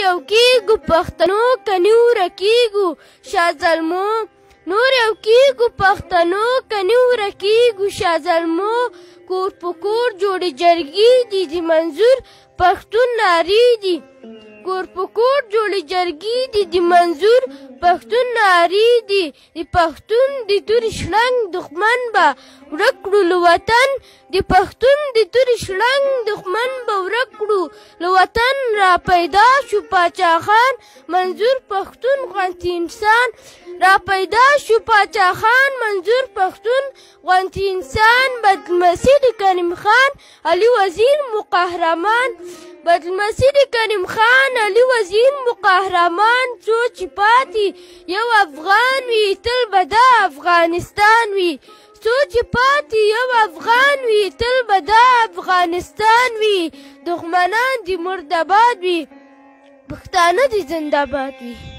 یو کېږو پښتنو که نیو ورکېږو شاه زلمو نور یو کېږو پښتنو که نیو ورکېږو شاه زلمو کور په کور جوړې جرګې دي د منظور پښتون نارې دي کور په کور جوړې جرګې دي د منظور پښتون نارې دي د پښتون د تورې شړنګ دښمن به ورک کړو له وطن د پښتون د تورې شړنګ دښمن به ورک کړو له وطن را پیدا شو پاچا خان منظور پښتون غوندې انسان را پیدا شو پاچا خان منظور پښتون غوندې انسان بدلمسي د کریم خان علي وزیر مو قهرمان بدلمسي د کریم خان علي وزیر مو قهرمان څو چې پاتې یو افغان وي تل به دا افغانستان وي څو چې پاتې یو افغان وي تل به دا افغانستان وي دښمنان دې مردباد وي پښتانه دې زنده باد وي